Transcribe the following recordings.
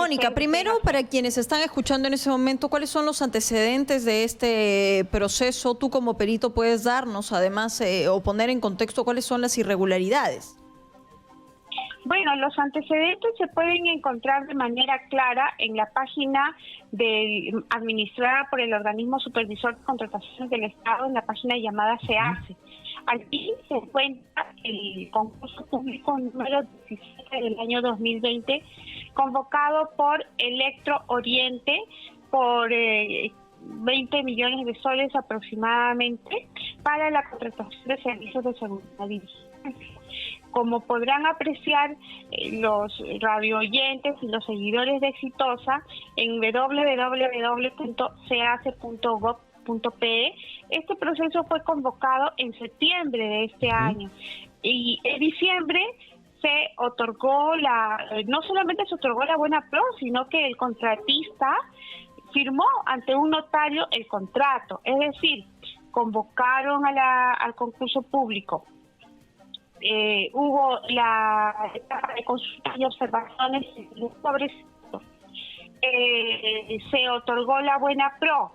Mónica, primero, para quienes están escuchando en ese momento, ¿cuáles son los antecedentes de este proceso? Tú como perito puedes darnos, además, o poner en contexto cuáles son las irregularidades. Bueno, los antecedentes se pueden encontrar de manera clara en la página administrada por el Organismo Supervisor de Contrataciones del Estado, en la página llamada SEACE. Allí se encuentra el concurso público número 17 del año 2020, convocado por Electro Oriente por 20 millones de soles aproximadamente para la contratación de servicios de seguridad y vigilancia. Como podrán apreciar los radio oyentes y los seguidores de Exitosa en www.ceace.gov.pe, este proceso fue convocado en septiembre de este año y en diciembre se otorgó no solamente se otorgó la buena pro, sino que el contratista firmó ante un notario el contrato, es decir, convocaron al concurso público. Hubo la etapa de consultas y observaciones sobre esto. Se otorgó la buena pro.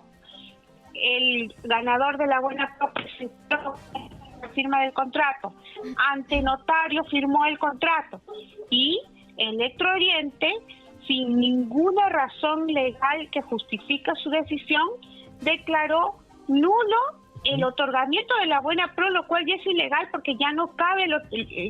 El ganador de la buena pro presentó la firma del contrato. Ante notario firmó el contrato. Y Electro Oriente, sin ninguna razón legal que justifica su decisión, declaró nulo el otorgamiento de la buena pro, lo cual ya es ilegal porque ya no cabe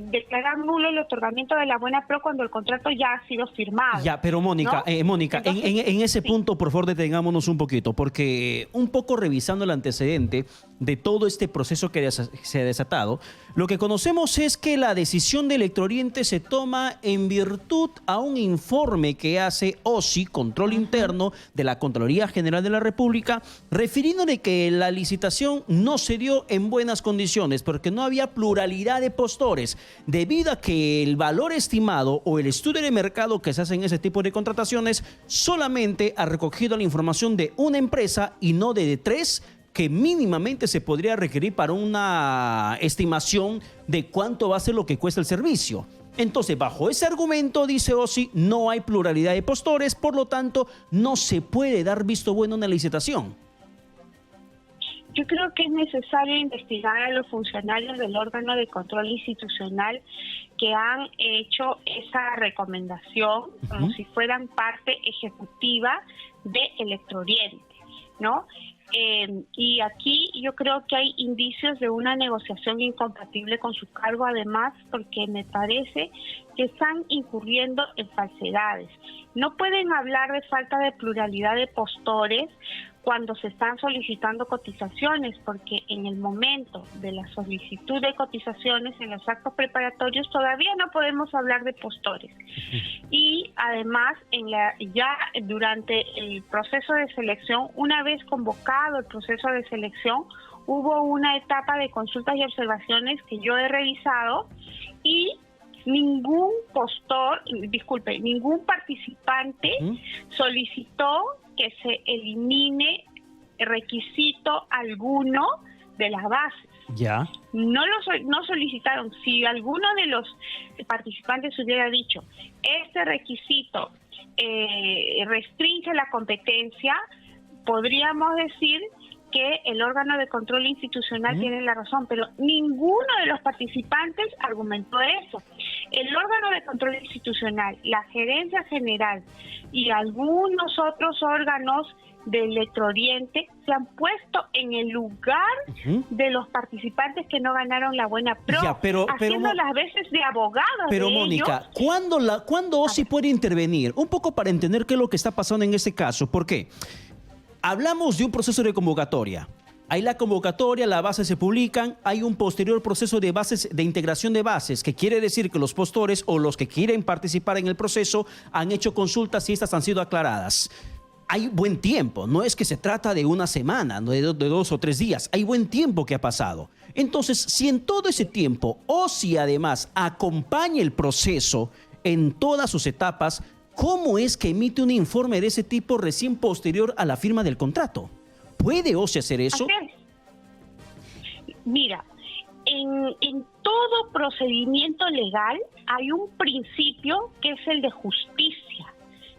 declarar nulo el otorgamiento de la buena pro cuando el contrato ya ha sido firmado. Ya, pero Mónica, ¿no? Mónica, Entonces, en ese punto, por favor, detengámonos un poquito, porque un poco revisando el antecedente de todo este proceso que se ha desatado, lo que conocemos es que la decisión de Electro Oriente se toma en virtud a un informe que hace OSI, Control Interno de la Contraloría General de la República, refiriéndole que la licitación no se dio en buenas condiciones porque no había pluralidad de postores, debido a que el valor estimado o el estudio de mercado que se hace en ese tipo de contrataciones solamente ha recogido la información de una empresa y no de tres, que mínimamente se podría requerir para una estimación de cuánto va a ser lo que cuesta el servicio. Entonces, bajo ese argumento, dice OSI, no hay pluralidad de postores, por lo tanto, no se puede dar visto bueno a una licitación. Yo creo que es necesario investigar a los funcionarios del órgano de control institucional que han hecho esa recomendación como si fueran parte ejecutiva de Electro Oriente, ¿no? Y aquí yo creo que hay indicios de una negociación incompatible con su cargo, además, porque me parece que están incurriendo en falsedades. No pueden hablar de falta de pluralidad de postores cuando se están solicitando cotizaciones, porque en el momento de la solicitud de cotizaciones en los actos preparatorios todavía no podemos hablar de postores. Y además, ya durante el proceso de selección, una vez convocado el proceso de selección, hubo una etapa de consultas y observaciones que yo he revisado y ningún participante solicitó que se elimine requisito alguno de las bases. Ya. No solicitaron. Si alguno de los participantes hubiera dicho, este requisito restringe la competencia, podríamos decir que el órgano de control institucional tiene la razón, pero ninguno de los participantes argumentó eso. El órgano de control institucional, la gerencia general y algunos otros órganos de Electro Oriente se han puesto en el lugar de los participantes que no ganaron la buena pro, haciendo las veces de abogados. Pero de Mónica, ¿cuándo OSI puede intervenir? Un poco para entender qué es lo que está pasando en este caso. ¿Por qué? Hablamos de un proceso de convocatoria. Hay la convocatoria, las bases se publican, hay un posterior proceso de bases, de integración de bases, que quiere decir que los postores o los que quieren participar en el proceso han hecho consultas y estas han sido aclaradas. Hay buen tiempo, no es que se trata de una semana, de 2 o 3 días, hay buen tiempo que ha pasado. Entonces, si en todo ese tiempo OSI además acompaña el proceso en todas sus etapas, ¿cómo es que emite un informe de ese tipo recién posterior a la firma del contrato? ¿Puede OSI hacer eso? Mira, en todo procedimiento legal hay un principio que es el de justicia,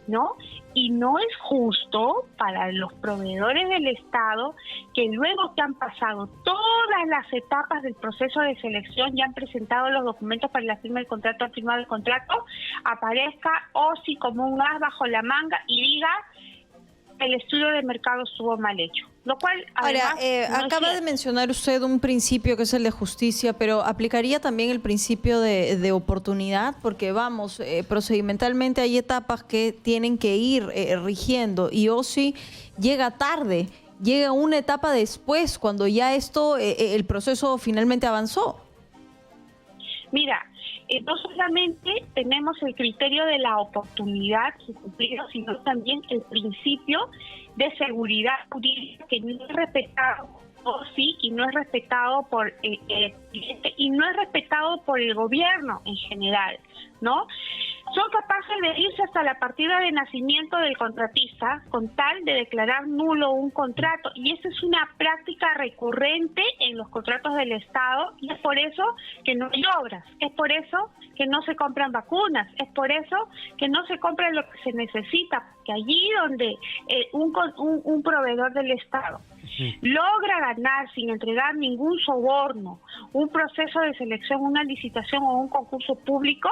¿no? Y no es justo para los proveedores del Estado que luego que han pasado todas las etapas del proceso de selección, ya han presentado los documentos para la firma del contrato, han firmado el contrato, aparezca OSI como un as bajo la manga y diga el estudio de mercado estuvo mal hecho. Lo cual, además, ahora, acaba de mencionar usted un principio que es el de justicia, pero ¿aplicaría también el principio de oportunidad? Porque vamos, procedimentalmente hay etapas que tienen que ir rigiendo y OSI llega tarde, llega una etapa después, cuando ya el proceso finalmente avanzó. Mira, no solamente tenemos el criterio de la oportunidad cumplido, sino también el principio de seguridad jurídica que no es respetado por sí y no es respetado por y no es respetado por el gobierno en general, ¿no? Son capaces de irse hasta la partida de nacimiento del contratista con tal de declarar nulo un contrato, y esa es una práctica recurrente en los contratos del Estado, y es por eso que no hay obras, es por eso que no se compran vacunas, es por eso que no se compra lo que se necesita, que allí donde un proveedor del Estado logra ganar sin entregar ningún soborno un proceso de selección, una licitación o un concurso público,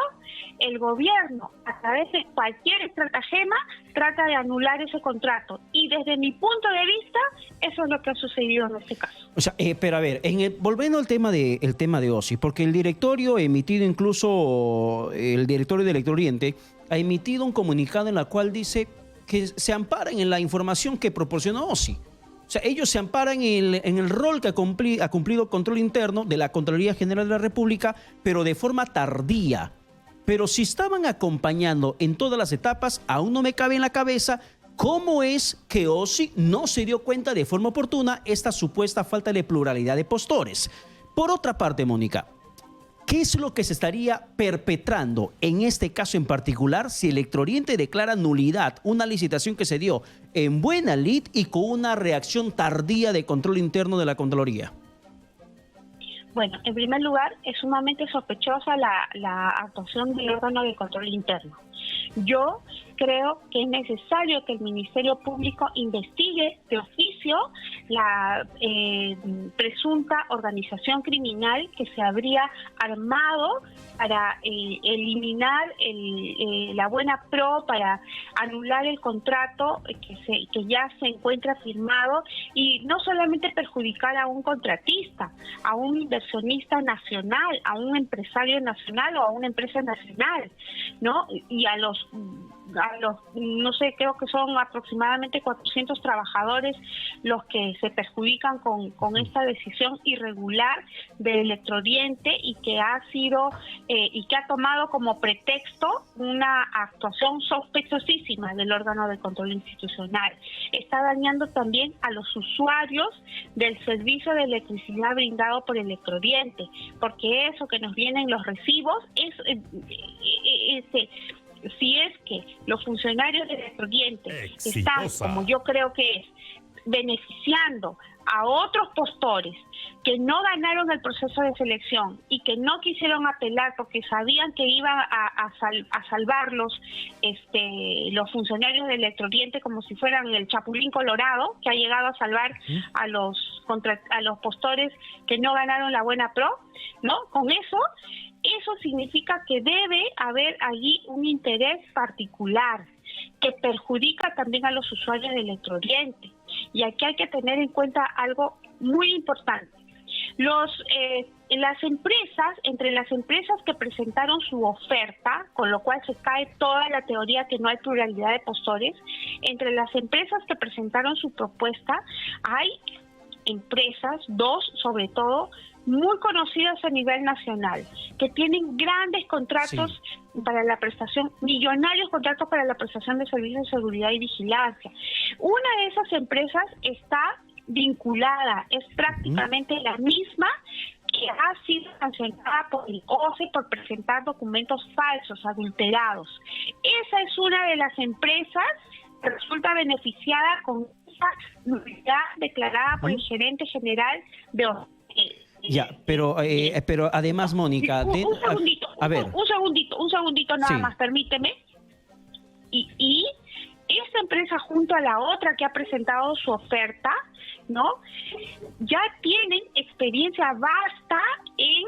el gobierno, a través de cualquier estratagema, trata de anular ese contrato. Y desde mi punto de vista, eso es lo que ha sucedido en este caso. O sea, pero a ver, volviendo al tema de OSI, porque el directorio ha emitido, incluso el directorio de Electrooriente, ha emitido un comunicado en el cual dice que se amparan en la información que proporcionó OSI. O sea, ellos se amparan en el rol que ha cumplido control interno de la Contraloría General de la República, pero de forma tardía. Pero si estaban acompañando en todas las etapas, aún no me cabe en la cabeza cómo es que OSI no se dio cuenta de forma oportuna esta supuesta falta de pluralidad de postores. Por otra parte, Mónica, ¿qué es lo que se estaría perpetrando en este caso en particular si Electrooriente declara nulidad una licitación que se dio en buena lid y con una reacción tardía de control interno de la Contraloría? Bueno, en primer lugar, es sumamente sospechosa la actuación del órgano de control interno. Yo creo que es necesario que el Ministerio Público investigue de oficio la presunta organización criminal que se habría armado para eliminar la buena pro, para anular el contrato que ya se encuentra firmado, y no solamente perjudicar a un contratista, a un inversionista nacional, a un empresario nacional o a una empresa nacional, ¿no? Y a los no sé, creo que son aproximadamente 400 trabajadores los que se perjudican con esta decisión irregular de Electrooriente, y que ha sido y que ha tomado como pretexto una actuación sospechosísima del órgano de control institucional. Está dañando también a los usuarios del servicio de electricidad brindado por Electrooriente, porque eso que nos vienen los recibos es si es que los funcionarios de Electrooriente están, como yo creo que es, beneficiando a otros postores que no ganaron el proceso de selección y que no quisieron apelar porque sabían que iban a salvarlos los funcionarios de Electrooriente, como si fueran el Chapulín Colorado, que ha llegado a salvar a los postores que no ganaron la buena pro, ¿no? Con eso significa que debe haber allí un interés particular que perjudica también a los usuarios de Electrooriente. Y aquí hay que tener en cuenta algo muy importante. Entre las empresas que presentaron su oferta, con lo cual se cae toda la teoría que no hay pluralidad de postores, entre las empresas que presentaron su propuesta hay empresas, dos sobre todo, muy conocidas a nivel nacional, que tienen grandes contratos para la prestación, millonarios contratos para la prestación de servicios de seguridad y vigilancia. Una de esas empresas está vinculada, es prácticamente la misma que ha sido sancionada por el OCE por presentar documentos falsos, adulterados. Esa es una de las empresas que resulta beneficiada con esa nulidad declarada por el gerente general de OCE. Ya, pero además, Mónica, un segundito nada más, permíteme. Y empresa junto a la otra que ha presentado su oferta, ¿no? Ya tienen experiencia vasta en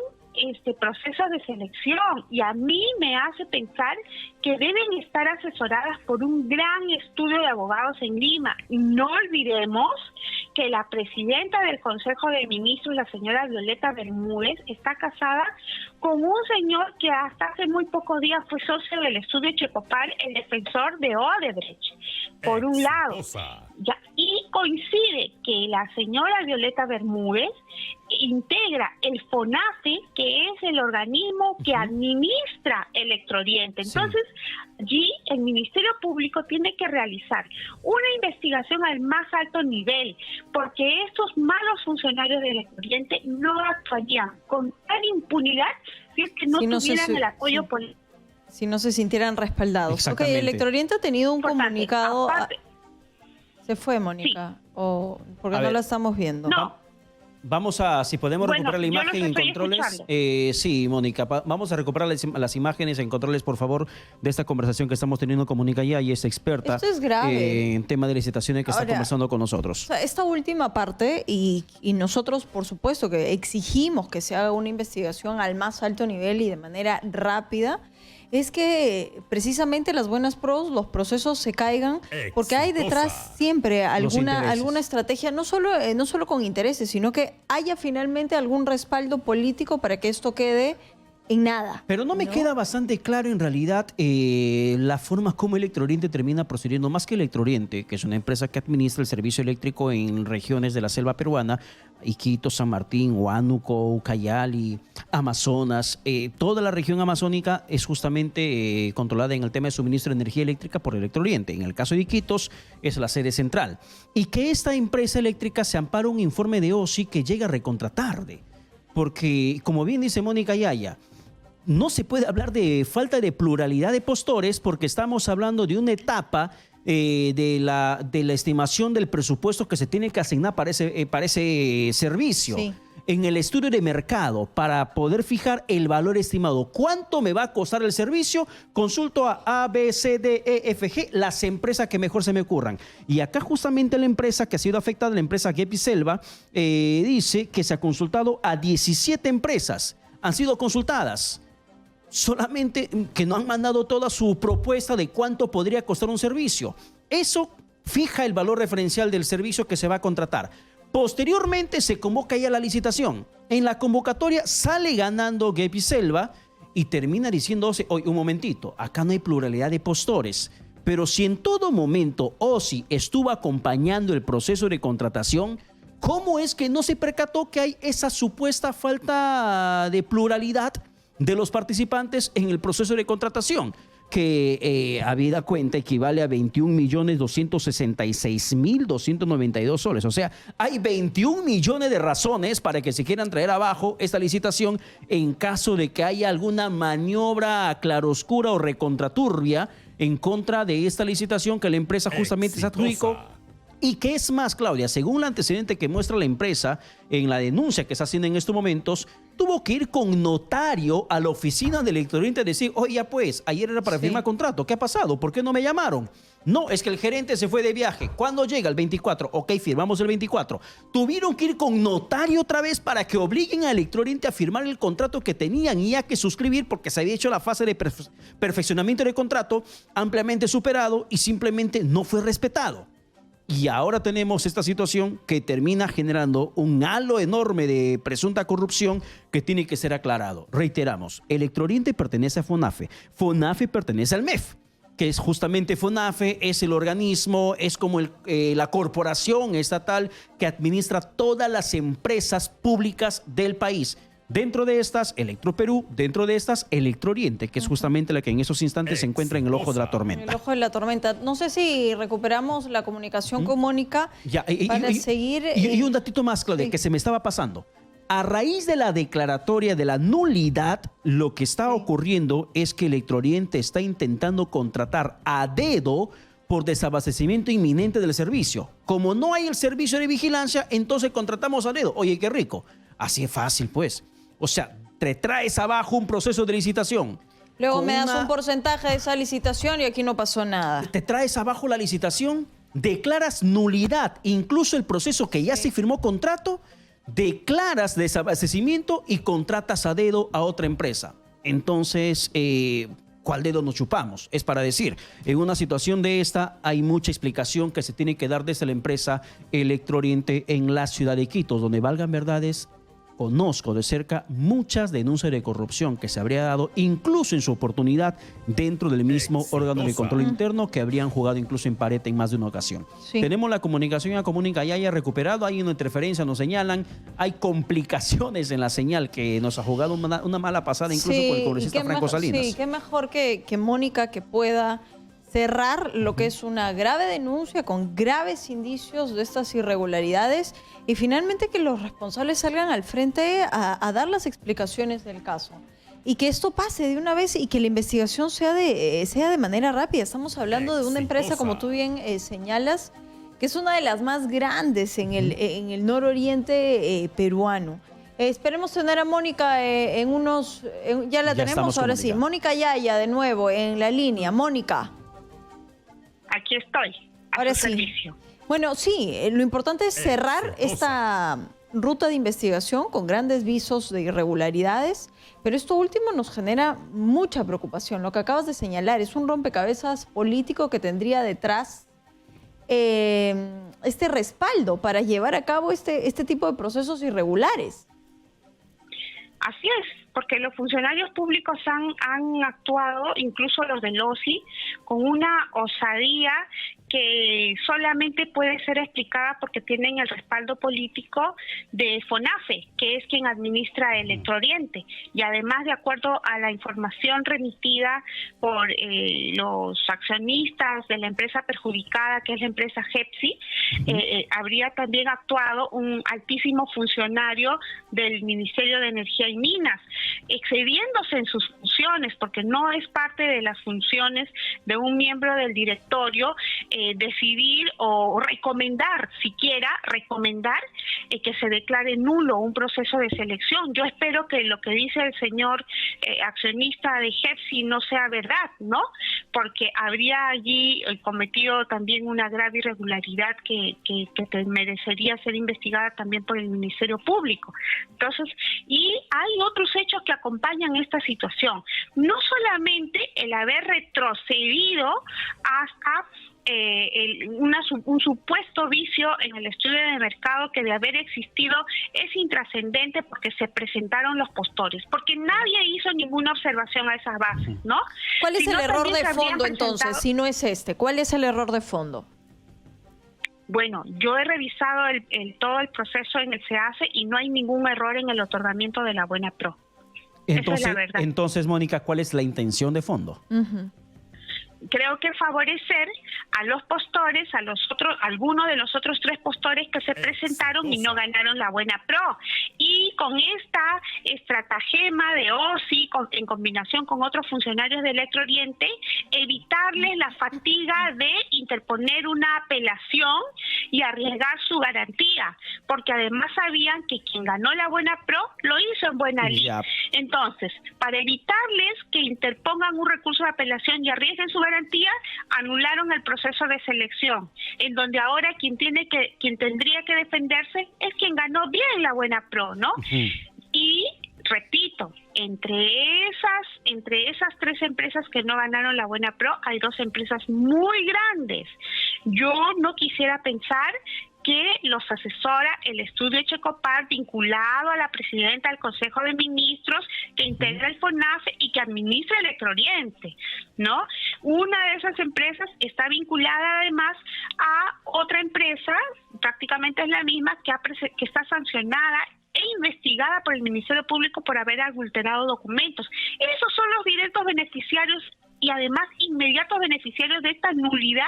procesos de selección, y a mí me hace pensar que deben estar asesoradas por un gran estudio de abogados en Lima. No olvidemos que la presidenta del Consejo de Ministros, la señora Violeta Bermúdez, está casada con un señor que hasta hace muy pocos días fue socio del estudio Checopar, el defensor de Odebrecht, por un lado. Ya, y coincide que la señora Violeta Bermúdez integra el FONAFE, que es el organismo que administra Electrooriente. Entonces, allí el Ministerio Público tiene que realizar una investigación al más alto nivel, porque estos malos funcionarios de Electrooriente no actuarían con tal impunidad si es que no tuvieran el apoyo político. Si no se sintieran respaldados. Ok, Electrooriente ha tenido un comunicado... ¿Se fue, Mónica? Sí. ¿O porque no la estamos viendo? No. Vamos a, si podemos recuperar la imagen en controles. Sí, Mónica, vamos a recuperar las imágenes en controles, por favor, de esta conversación que estamos teniendo con Mónica Ya, y es experta Esto es grave. En tema de licitaciones que está conversando con nosotros. O sea, esta última parte, y nosotros, por supuesto, que exigimos que se haga una investigación al más alto nivel y de manera rápida, es que precisamente las buenas pros, los procesos se caigan, porque hay detrás siempre alguna estrategia, no solo con intereses, sino que haya finalmente algún respaldo político para que esto quede en nada. Pero no me queda bastante claro en realidad la forma como Electrooriente termina procediendo, más que Electrooriente, que es una empresa que administra el servicio eléctrico en regiones de la selva peruana, Iquitos, San Martín, Huánuco, Ucayali, Amazonas. Toda la región amazónica es justamente controlada en el tema de suministro de energía eléctrica por Electrooriente. En el caso de Iquitos es la sede central. Y que esta empresa eléctrica se ampara un informe de OSI que llega recontra tarde. Porque, como bien dice Mónica Yaya, no se puede hablar de falta de pluralidad de postores, porque estamos hablando de una etapa de la estimación del presupuesto que se tiene que asignar para ese servicio. Sí. En el estudio de mercado, para poder fijar el valor estimado, ¿cuánto me va a costar el servicio? Consulto a B, C, D, E, F, G, las empresas que mejor se me ocurran. Y acá justamente la empresa que ha sido afectada, la empresa Gepi Selva, dice que se ha consultado a 17 empresas. Han sido consultadas. Solamente que no han mandado toda su propuesta de cuánto podría costar un servicio. Eso fija el valor referencial del servicio que se va a contratar. Posteriormente se convoca ya la licitación. En la convocatoria sale ganando Gepi Selva y termina diciéndose, oye, un momentito, acá no hay pluralidad de postores. Pero si en todo momento OSI estuvo acompañando el proceso de contratación, ¿cómo es que no se percató que hay esa supuesta falta de pluralidad de los participantes en el proceso de contratación? Que habida cuenta equivale a 21.266.292 soles. O sea, hay 21 millones de razones para que se quieran traer abajo esta licitación en caso de que haya alguna maniobra claroscura o recontraturbia en contra de esta licitación que la empresa justamente se adjudicó. Y que es más, Claudia, según el antecedente que muestra la empresa en la denuncia que está haciendo en estos momentos, tuvo que ir con notario a la oficina del Electrooriente a decir, oye, pues, ayer era para firmar contrato, ¿qué ha pasado? ¿Por qué no me llamaron? No, es que el gerente se fue de viaje. ¿Cuándo llega? El 24. Ok, firmamos el 24. Tuvieron que ir con notario otra vez para que obliguen a Electrooriente a firmar el contrato que tenían y a que suscribir, porque se había hecho la fase de perfeccionamiento del contrato ampliamente superado y simplemente no fue respetado. Y ahora tenemos esta situación que termina generando un halo enorme de presunta corrupción que tiene que ser aclarado. Reiteramos, Electrooriente pertenece a FONAFE. FONAFE pertenece al MEF, que es justamente FONAFE, es el organismo, es como la corporación estatal que administra todas las empresas públicas del país. Dentro de estas, Electroperú, dentro de estas, Electrooriente, que es justamente la que en esos instantes se encuentra en el ojo de la tormenta. En el ojo de la tormenta. No sé si recuperamos la comunicación con Mónica para seguir... Y un datito más, Claudia, que se me estaba pasando. A raíz de la declaratoria de la nulidad, lo que está ocurriendo es que Electrooriente está intentando contratar a dedo por desabastecimiento inminente del servicio. Como no hay el servicio de vigilancia, entonces contratamos a dedo. Oye, qué rico. Así es fácil, pues. O sea, te traes abajo un proceso de licitación, Luego con me das una- un porcentaje de esa licitación y aquí no pasó nada. te traes abajo la licitación, declaras nulidad, incluso el proceso que ya se firmó contrato, declaras desabastecimiento y contratas a dedo a otra empresa. Entonces, ¿cuál dedo nos chupamos? Es para decir, en una situación de esta hay mucha explicación que se tiene que dar desde la empresa Electrooriente en la ciudad de Quito, donde valgan verdades. Conozco de cerca muchas denuncias de corrupción que se habría dado incluso en su oportunidad dentro del mismo órgano de control interno, que habrían jugado incluso en pared en más de una ocasión. Sí. Tenemos la comunicación a Comunica ya haya recuperado, hay una interferencia, nos señalan, hay complicaciones en la señal que nos ha jugado una mala pasada incluso con el y congresista qué Franco Salinas. Sí, qué mejor que Mónica que pueda cerrar lo que es una grave denuncia con graves indicios de estas irregularidades y finalmente que los responsables salgan al frente a dar las explicaciones del caso. Y que esto pase de una vez y que la investigación sea de manera rápida. Estamos hablando de una empresa, como tú bien señalas, que es una de las más grandes en el nororiente peruano. Esperemos tener a Mónica ya la tenemos estamos ahora sí. comunicados. Mónica Yaya de nuevo en la línea. Mónica. Aquí estoy, a Ahora su sí. servicio. Bueno, sí, lo importante es cerrar esta ruta de investigación con grandes visos de irregularidades, pero esto último nos genera mucha preocupación. Lo que acabas de señalar es un rompecabezas político que tendría detrás este respaldo para llevar a cabo este tipo de procesos irregulares. Así es, porque los funcionarios públicos han actuado, incluso los del OSI, con una osadía que solamente puede ser explicada porque tienen el respaldo político de FONAFE, que es quien administra Electrooriente. Y además, de acuerdo a la información remitida por los accionistas de la empresa perjudicada, que es la empresa Hepsi, habría también actuado un altísimo funcionario del Ministerio de Energía y Minas, excediéndose en sus funciones, porque no es parte de las funciones de un miembro del directorio decidir o recomendar, siquiera recomendar que se declare nulo un proceso de selección. Yo espero que lo que dice el señor accionista de Hepsi no sea verdad, ¿no? Porque habría allí cometido también una grave irregularidad que merecería ser investigada también por el Ministerio Público. Entonces, y hay otros hechos que acompañan esta situación. No solamente el haber retrocedido hasta un supuesto vicio en el estudio de mercado que de haber existido es intrascendente porque se presentaron los postores, porque nadie hizo ninguna observación a esas bases, ¿no? ¿Cuál es el error de fondo entonces, si no es este? ¿Cuál es el error de fondo? Bueno, yo he revisado todo el proceso en el SEACE y no hay ningún error en el otorgamiento de la buena pro. Esa es la verdad. Entonces, Mónica, ¿cuál es la intención de fondo? Creo que favorecer a los postores, algunos de los otros 3 postores que se presentaron y no ganaron la buena pro. Y con esta estratagema de OSI, en combinación con otros funcionarios de Electrooriente, evitarles la fatiga de interponer una apelación y arriesgar su garantía, porque además sabían que quien ganó la buena pro lo hizo en buena ley. Entonces, para evitarles que interpongan un recurso de apelación y arriesguen su garantía, anularon el proceso de selección, en donde ahora quien tendría que defenderse es quien ganó bien la buena pro, ¿no? Y repito, entre esas 3 empresas que no ganaron la buena pro, hay 2 empresas muy grandes. Yo no quisiera pensar que los asesora el estudio Echecopar vinculado a la presidenta del Consejo de Ministros que integra el FONAFE y que administra Electrooriente, ¿no? Una de esas empresas está vinculada además a otra empresa, prácticamente es la misma, que está sancionada e investigada por el Ministerio Público por haber adulterado documentos. Esos son los directos beneficiarios y además inmediatos beneficiarios de esta nulidad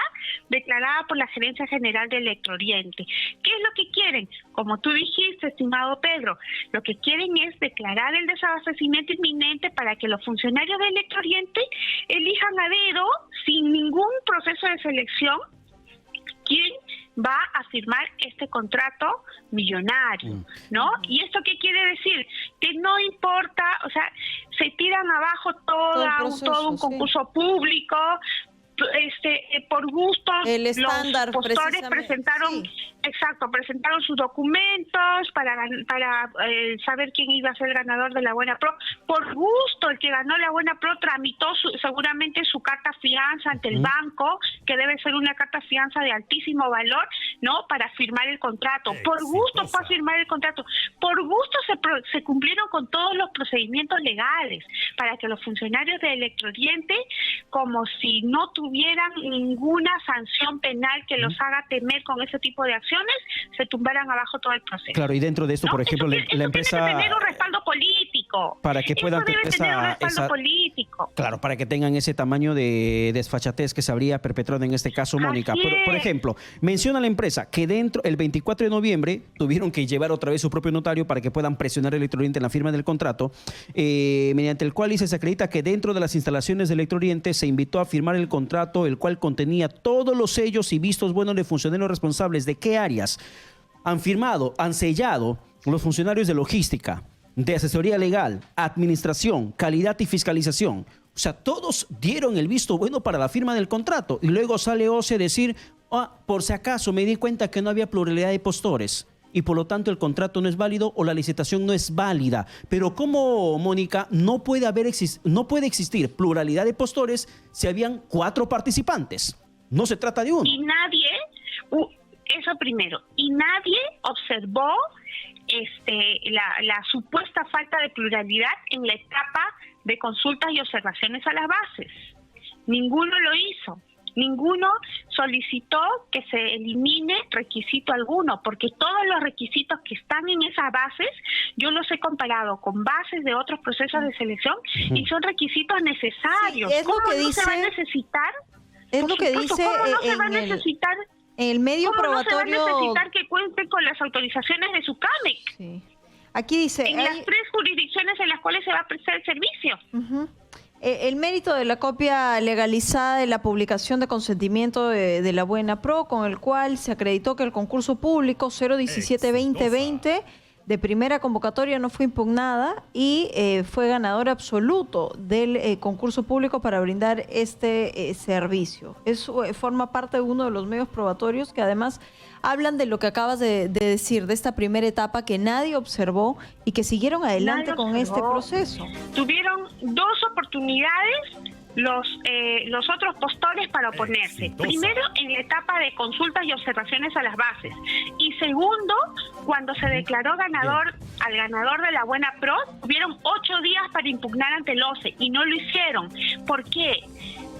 declarada por la Gerencia General de Electrooriente. ¿Qué es lo que quieren? Como tú dijiste, estimado Pedro, lo que quieren es declarar el desabastecimiento inminente para que los funcionarios de Electrooriente elijan a dedo, sin ningún proceso de selección, quién va a firmar este contrato millonario, ¿no? ¿Y esto qué quiere decir? Que no importa, o sea, se tiran abajo todo un concurso público, por gusto, el estándar, los postores presentaron, presentaron sus documentos para saber quién iba a ser el ganador de la Buena Pro. Por gusto, el que ganó la Buena Pro tramitó seguramente su carta fianza ante el banco, que debe ser una carta fianza de altísimo valor, ¿no? Para firmar el contrato. Por gusto fue a firmar el contrato. Por gusto se cumplieron con todos los procedimientos legales para que los funcionarios de Electrooriente, como si no tuvieran ninguna sanción penal que los haga temer con ese tipo de acciones, se tumbaran abajo todo el proceso. Claro, y dentro de esto, por ejemplo, la empresa... Tiene que tener un respaldo político. Para que puedan tener un respaldo político. Claro, para que tengan ese tamaño de desfachatez que se habría perpetrado en este caso, Mónica. Pero, por ejemplo, menciona la empresa que el 24 de noviembre tuvieron que llevar otra vez su propio notario para que puedan presionar a Electrooriente en la firma del contrato, mediante el cual se acredita que dentro de las instalaciones de Electrooriente se invitó a firmar el contrato, el cual contenía todos los sellos y vistos buenos de funcionarios responsables. ¿De qué áreas han firmado, han sellado los funcionarios de logística, de asesoría legal, administración, calidad y fiscalización? O sea, todos dieron el visto bueno para la firma del contrato. Y luego sale OCE a decir, por si acaso me di cuenta que no había pluralidad de postores y por lo tanto el contrato no es válido o la licitación no es válida. Pero ¿cómo, Mónica, no puede existir pluralidad de postores si habían 4 participantes? No se trata de uno. Y nadie, eso primero, y nadie observó la supuesta falta de pluralidad en la etapa de consultas y observaciones a las bases. Ninguno lo hizo. Ninguno solicitó que se elimine requisito alguno, porque todos los requisitos que están en esas bases, yo los he comparado con bases de otros procesos de selección y son requisitos necesarios. Sí, es ¿Cómo lo que no dice, se va a necesitar? Es Por lo que supuesto, dice ¿cómo no se va a necesitar? el medio ¿Cómo probatorio. no se va a necesitar que cuenten con las autorizaciones de su CAMEC? Sí. Aquí dice... En las 3 jurisdicciones en las cuales se va a prestar el servicio. El mérito de la copia legalizada de la publicación de consentimiento de la Buena Pro, con el cual se acreditó que el concurso público 017-2020 de primera convocatoria no fue impugnada y fue ganador absoluto del concurso público para brindar este servicio. Eso forma parte de uno de los medios probatorios que además hablan de lo que acabas de decir, de esta primera etapa que nadie observó y que siguieron adelante con este proceso. Tuvieron 2 oportunidades los otros postores para oponerse. Primero, en la etapa de consultas y observaciones a las bases. Y segundo, cuando se declaró al ganador de la Buena Pro, tuvieron 8 días para impugnar ante el OCE y no lo hicieron. ¿Por qué?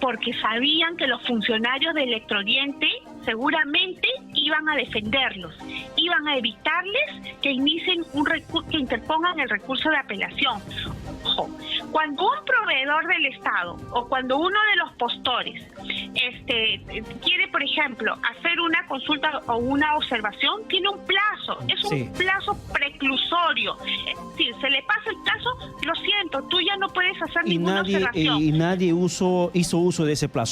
Porque sabían que los funcionarios de Electrooriente seguramente iban a defenderlos, iban a evitarles que inicien que interpongan el recurso de apelación. Ojo, cuando un proveedor del Estado o cuando uno de los postores quiere, por ejemplo, hacer una consulta o una observación, tiene un plazo, es un plazo preclusorio. Es decir, se le pasa el plazo, lo siento, tú ya no puedes hacer ninguna observación. Y nadie hizo uso de ese plazo.